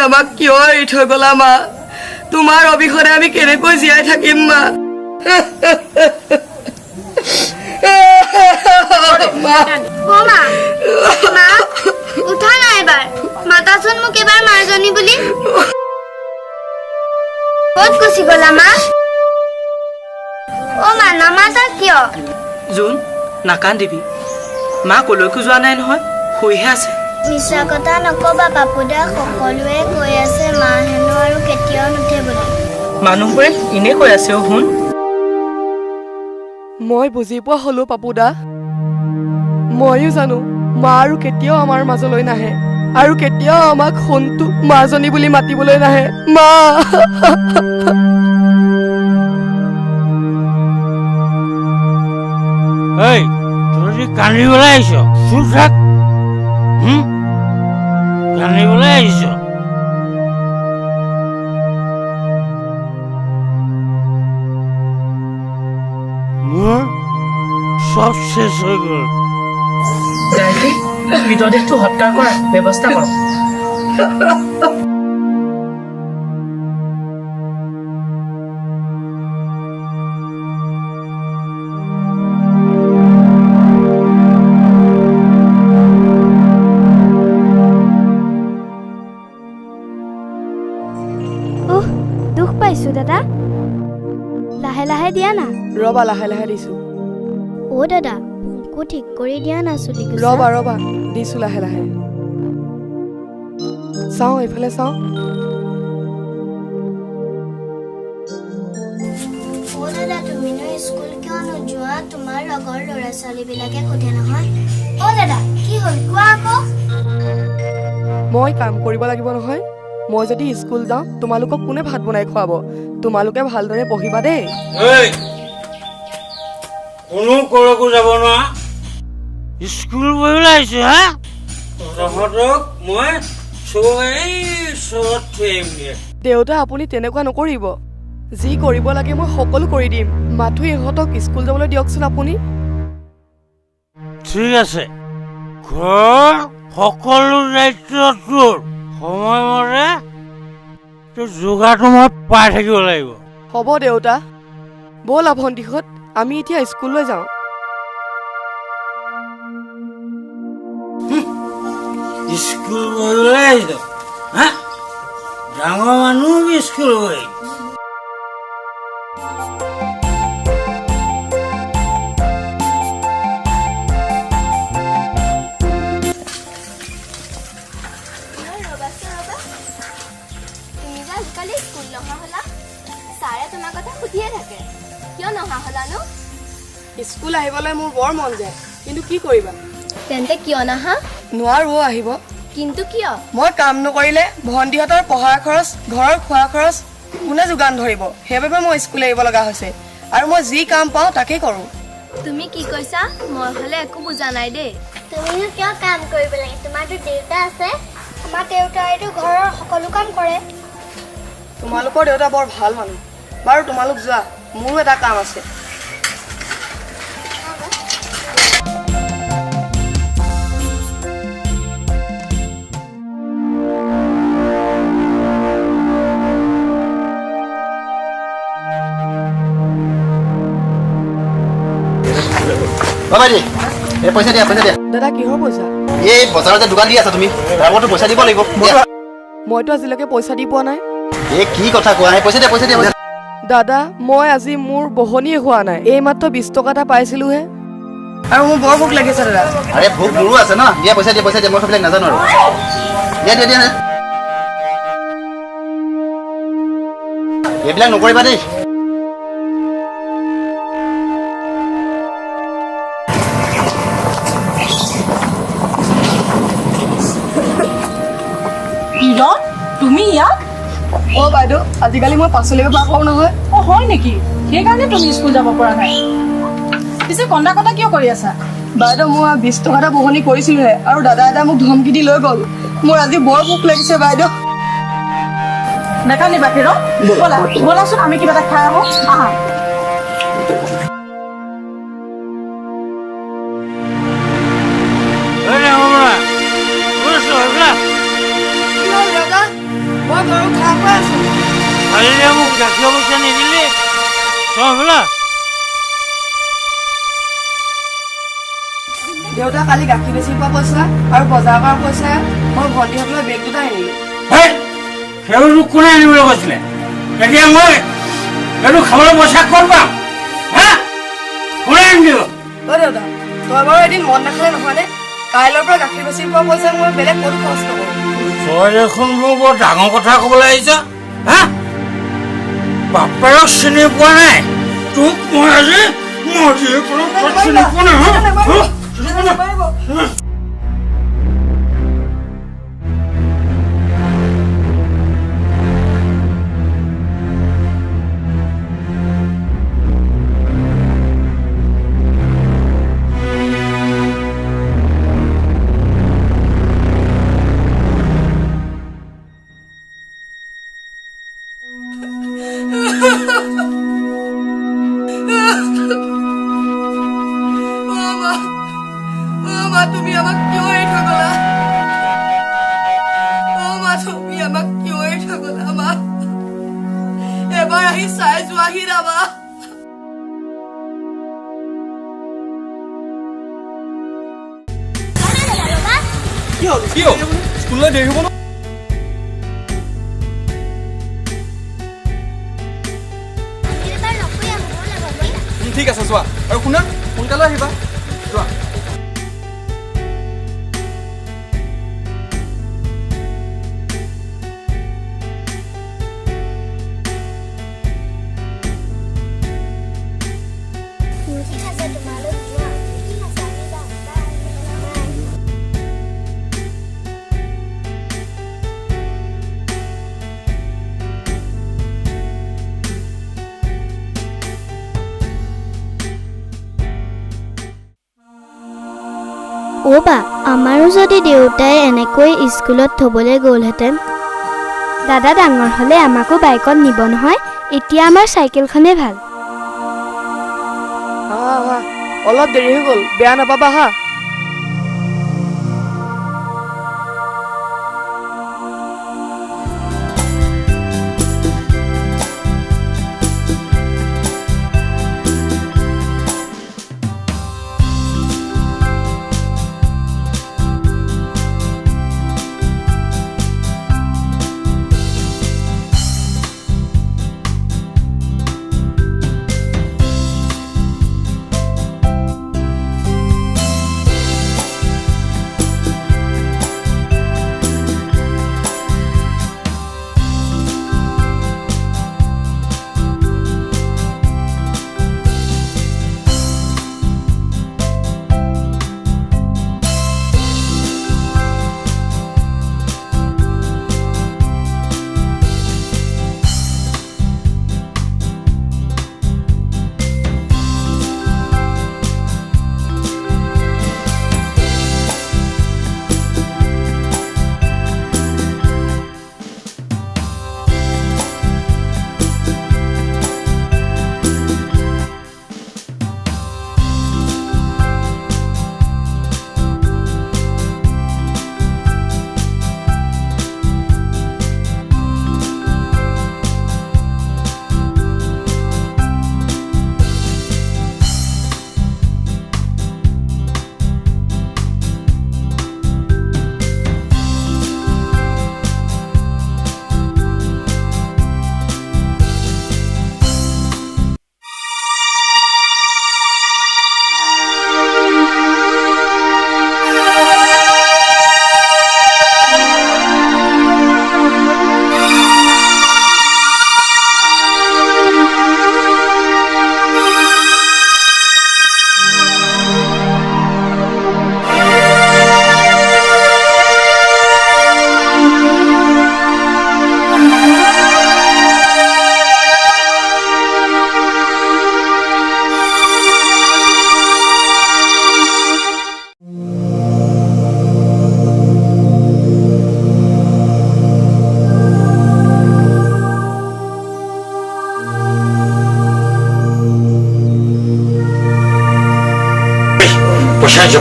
আমাক কিয় এৰি থৈ গলা মা তোমাৰ অবিহনে আমি কেনেকৈ জীয়াই থাকিম মা উঠা নাই এবাৰ মাতাচোন মোক এবাৰ মাৰজনী বুলি ক'ত গুচি গলা মা মা নামাতা কিয় জোন নাকান্দিবি মা কলৈকো যোৱা নাই নহয় শুইহে আছে মিছা কথা নকবা পাপুদা সকলোৱে কৈ আছে মা হেনো আৰু কেতিয়াও নুঠে বুলি মানুহবোৰে ইনে কৈ আছে শুন মই বুজি পোৱা হলো পাপুদা ময়ো জানো মা আৰু কেতিয়াও আমাৰ মাজলৈ নাহে আৰু কেতিয়াও আমাক সোণটো মাজনী বুলি মাতিবলৈ নাহে মা এই তুই কান্দিবলৈ আহিছ চুপ থাক কান্দিবলৈ আহিছ মোৰ সব শেষ হৈ গ'ল মৃতদেহটো হত্যা কৰাৰ ব্যৱস্থা কৰক দুখ পাইছো দাদা লাহে লাহে দিয়া না ৰবা লাহে লাহে দিছো দাদা মোকো ঠিক কৰি দিয়া না চুলি ৰবা ৰবা দিছো লাহে লাহে চাওঁ এইফালে চাওঁ দাদা তুমিনো স্কুল কিয় নোযোৱা তোমাৰ লগৰ ল'ৰা ছোৱালীবিলাকে সোধে নহয় দাদা কি হ'ল কোৱা আকৌ মই কাম কৰিব লাগিব নহয় মই যদি স্কুল যাওঁ তোমালোকক কোনে ভাত বনাই খুৱাব তোমালোকে ভালদৰে পঢ়িবা দেই কোনো কলৈকো যাব নোৱাৰা স্কুল পঢ়িবলৈ আহিছো হা তহঁতক মই চবত থৈ আহিমগে দেউতা আপুনি তেনেকুৱা নকৰিব যি কৰিব লাগে মই সকলো কৰি দিম মাথো ইহঁতক স্কুল যাবলৈ দিয়কচোন আপুনি ঠিক আছে ঘৰৰ সকলো দায়িত্ব তোৰ সময়মতে তোৰ যোগাৰটো মই পাই থাকিব লাগিব হ'ব দেউতা ব'লা ভণ্টিহঁত আমি এতিয়া স্কুললৈ যাওঁ স্কুল পঢ়িবলৈ আহিছ হা ডাঙৰ মানুহ স্কুল পঢ়ি স্কুল আহিবলৈ মোৰ বৰ মন যায় কিন্তু কি কৰিবা তেন্তে কিয় নাহা নোৱাৰো আহিব কিন্তু কিয় মই কাম নকৰিলে ভণ্টিহঁতৰ পঢ়াৰ খৰচ ঘৰৰ খোৱা খৰচ কোনে যোগান ধৰিব সেইবাবে মই স্কুল আহিব লগা হৈছে আৰু মই যি কাম পাওঁ তাকেই কৰোঁ তুমি কি কৈছা মই হলে একো বুজা নাই দেই তুমিও কিয় কাম কৰিব লাগে তোমাৰতো দেউতা আছে আমাৰ দেউতাইতো ঘৰৰ সকলো কাম কৰে তোমালোকৰ দেউতা বৰ ভাল মানুহ বাৰু তোমালোক যোৱা মোৰো এটা কাম আছে পইচা দিয়া দাদা কিহৰ পইচা এই বজাৰত যে দোকান দি আছা তুমি তাৰ মতে পইচা দিব লাগিব মইতো আজিলৈকে পইচা দি পোৱা নাই এই কি কথা কোৱা পইচা দিয়া দাদা মই আজি মোৰ বহনিয়ে হোৱা নাই এইমাত্ৰ 20 টকা এটা পাইছিলোহে আৰু মোৰ বৰ ভোক লাগিছে দাদা আৰে ভোক মোৰো আছে ন দিয়া পইচা দিয়া মই সেইবিলাক নাজানো আৰু দিয়া এইবিলাক নকৰিবা দেই তুমি ইয়াত বাইদেউ আজিকালি মই পাচলি বেপাৰ কৰোঁ নহয় হয় নেকি সেইকাৰণে তুমি স্কুল যাব পৰা নাই পিছে কন্দা কটা কিয় কৰি আছা বাইদেউ মই 20 টকা এটা বহনি কৰিছিলোহে আৰু দাদা এটা মোক ধমকি দি লৈ গ'ল মোৰ আজি বৰ ভোক লাগিছে বাইদেউ নাকান্দিবা ফেৰ ব'লাচোন আমি কিবা এটা খাই আহোঁ আহা গাখীৰ পইচা নিদিলি তই বোলা দেউতা কালি গাখীৰ বেচি পোৱা পইচা আৰু বজাৰ কৰা পইচা মই ভণ্টিহঁতলৈ বেগ দুটা আনিলো সেইবোৰ কোনে আনিবলৈ কৈছিলে এতিয়া মই সেইটো খাবলৈ পইচা ক'ত পাম হা কোনে আনি দিব দেউতা তই বাৰু এদিন মন নাখালে নহয়নে কাইলৈৰ পৰা গাখীৰ বেচি পোৱা পইচা মই বেলেগ ক'তো খৰচ নকৰোঁ তই দেখোন মোৰ বৰ ডাঙৰ কথা ক'বলৈ আহিছ হা বাপেৰক চিনি পোৱা নাই তোক মই আজি চিনি পোৱা নাই তুমি আমাক কিয় এৰি থৈ গ'লা তুমি আমাক কিয় এৰি থৈ গ'লা মা এবাৰ আহি চাই যোৱাহি না মা কি হ'ল স্কুললৈ দেৰি হ'ব ন ঠিক আছে চোৱা আৰু শুনা সোনকালে আহিবা চোৱা বা আমাৰো যদি দেউতাই এনেকৈ স্কুলত থবলৈ গ'লহেঁতেন দাদা ডাঙৰ হ'লে আমাকো বাইকত নিব নহয় এতিয়া আমাৰ চাইকেলখনে ভাল অলপ দেৰি হৈ গ'ল বেয়া নাপাবা হা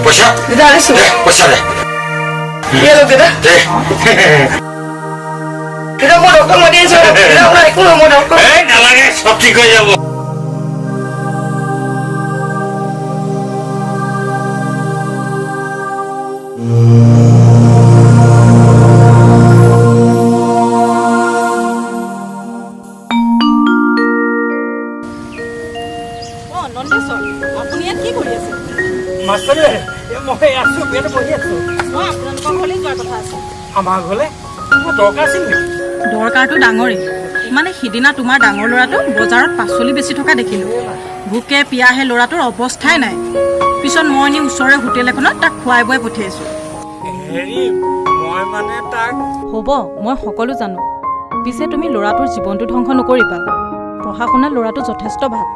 Posa. Dale su. Posa deh. Iya lo kita. Kita mau dokter mau dia so. Kita mau ikut mau dokter. ঠিক হৈ যাব। আপুনি ইয়াত কি কৰি আছে? মাষ্টৰে মই আছো ইয়াতে বহি আছো। মই আপোনালোকৰ ঘৰলৈ যোৱাৰ কথা আছে। আমাৰ ঘৰলে দৰকাৰ আছিল নেকি? দৰকাৰটো ডাঙৰেই, মানে সিদিনা তোমাৰ ডাঙৰ ল'ৰাটো বজাৰত পাচলি বেচি থকা দেখিলোঁ। ভোকে পিয়াহে ল'ৰাটোৰ অৱস্থাই নাই। পিছত মই নি ওচৰৰে হোটেল এখনত তাক খুৱাই বুৱাই পঠিয়াইছোঁ। হেৰি মই মানে তাক হ'ব, মই সকলো জানো। পিছে তুমি ল'ৰাটোৰ জীৱনটো ধ্বংস নকৰিবা। পঢ়া শুনাত ল'ৰাটো যথেষ্ট ভাল।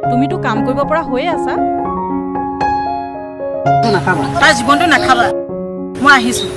তুমিতো কাম কৰিব পৰা হৈয়ে আছা। তাৰ জীৱনটো নাখাবা। মই আহিছোঁ।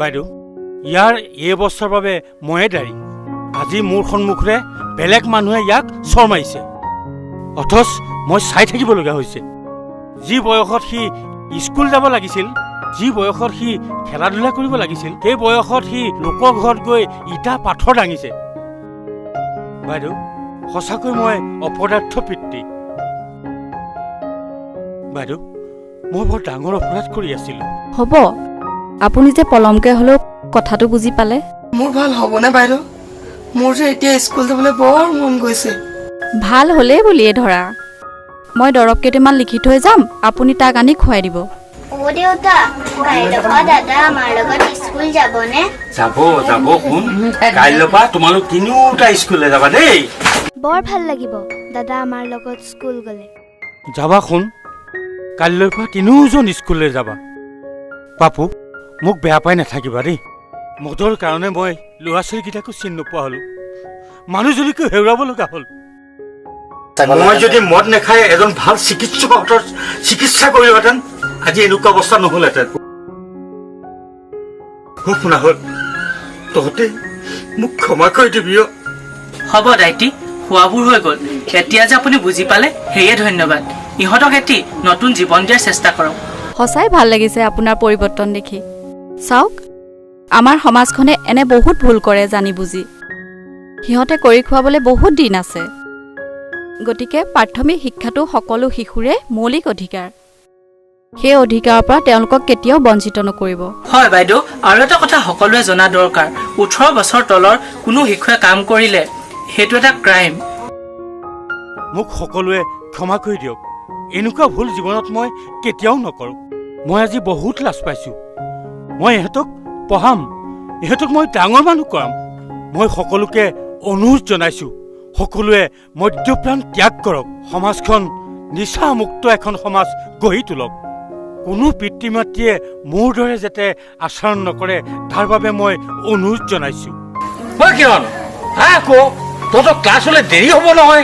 বাইদেউ, ইয়াৰ এই অৱস্থাৰ বাবে ময়ে দায়ী। আজি মোৰ সন্মুখৰে বেলেগ মানুহে ইয়াক চৰ মাৰিছে, অথচ মই চাই থাকিবলগীয়া হৈছে। যি বয়সত সি স্কুল যাব লাগিছিল, যি বয়সত সি খেলা ধূলা কৰিব লাগিছিল, সেই বয়সত সি লোকৰ ঘৰত গৈ ইটা পাথৰ দাঙিছে। বাইদেউ, সঁচাকৈ মই অপদাৰ্থ পিতৃ। বাইদেউ, মই বৰ ডাঙৰ অপৰাধ কৰি আছিলোঁ। হ'ব, আপুনি যে পলমকৈ হ'লেও কথাটো বুজি পালে। মোৰ ভাল হ'বনে বাইদেউ? মোৰ যে এতিয়া স্কুল যাবলৈ বৰ মন গৈছে। ভাল হ'লেই বুলিয়ে ধৰা। মই দৰৱ কেইটামান লিখি থৈ যাম, আপুনি তাক আনি খুৱাই দিব। অ' দেউতা, কাইলৈৰ দাদা আমাৰ লগত স্কুল যাবনে? যাব শুন, কাইলৈৰ পৰা তোমালোক তিনিওটা স্কুললৈ যাবা দেই। বৰ ভাল লাগিব দাদা আমাৰ লগত স্কুল গ'লে। যাবা শুন, কাইলৈৰ পৰা তিনিওজন স্কুললৈ যাবা। পাপু, মোক বেয়া পাই নাথাকিবা দেই। মদৰ কাৰণে মই ল'ৰা ছোৱালীকেইটাকো চিনি নোপোৱা হ'লো, মানুহজনীকো হেৰুৱাব লগা হ'ল। মই যদি মদ নাখাই এজন ভাল চিকিৎসকৰ চিকিৎসা কৰিলোহেঁতেন, আজি এনেকুৱা অৱস্থা নহ'লহেঁতেন। শুনা হ'ল, তহঁতে মোক ক্ষমা কৰি দিবি। হ'ব দাইটি, খোৱাবোৰ হৈ গ'ল। এতিয়া যে আপুনি বুজি পালে, সেয়ে ধন্যবাদ। ইহঁতক এটি নতুন জীৱন দিয়াৰ চেষ্টা কৰক। সঁচাই ভাল লাগিছে আপোনাৰ পৰিৱৰ্তন দেখি। চাওক, আমাৰ সমাজখনে এনে বহুত ভুল কৰে জানি বুজি সিহঁতে কৰি খুৱাবলৈ বহুত দিন আছে গতিকে প্ৰাথমিক শিক্ষাটো সকলো শিশুৰে মৌলিক অধিকাৰ সেই অধিকাৰৰ পৰা তেওঁলোকক কেতিয়াও বঞ্চিত নকৰিব হয় বাইদেউ আৰু এটা কথা সকলোৱে জনা দৰকাৰ 18 বছৰ তলৰ কোনো শিশুৱে কাম কৰিলে সেইটো এটা ক্ৰাইম মোক সকলোৱে ক্ষমা কৰি দিয়ক এনেকুৱা ভুল জীৱনত মই কেতিয়াও নকৰোঁ মই আজি বহুত লাজ পাইছোঁ মই ইহঁতক পঢ়াম ইহঁতক মই ডাঙৰ মানুহ কৰাম মই সকলোকে অনুৰোধ জনাইছোঁ সকলোৱে মদ্যপান ত্যাগ কৰক সমাজখন নিচামুক্ত এখন সমাজ গঢ়ি তোলক কোনো পিতৃ মাতৃয়ে মোৰ দৰে যাতে আচৰণ নকৰে তাৰ বাবে মই অনুৰোধ জনাইছোঁ কিৰণ আকৌ তহঁতৰ ক্লাছলৈ দেৰি হ'ব নহয়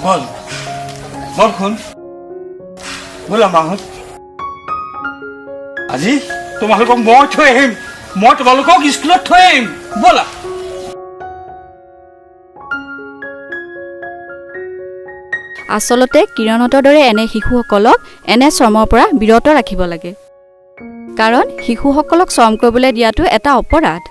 বল বল শুন ব'লা মাহঁত আজি তোমালোকক মই থৈ আহিম মই তোমালোকক স্কুলত থৈ আহিম ব'লা আচলতে কিৰণহঁতৰ দৰে এনে শিশুসকলক এনে শ্ৰমৰ পৰা বিৰত ৰাখিব লাগে কাৰণ শিশুসকলক শ্ৰম কৰিবলৈ দিয়াটো এটা অপৰাধ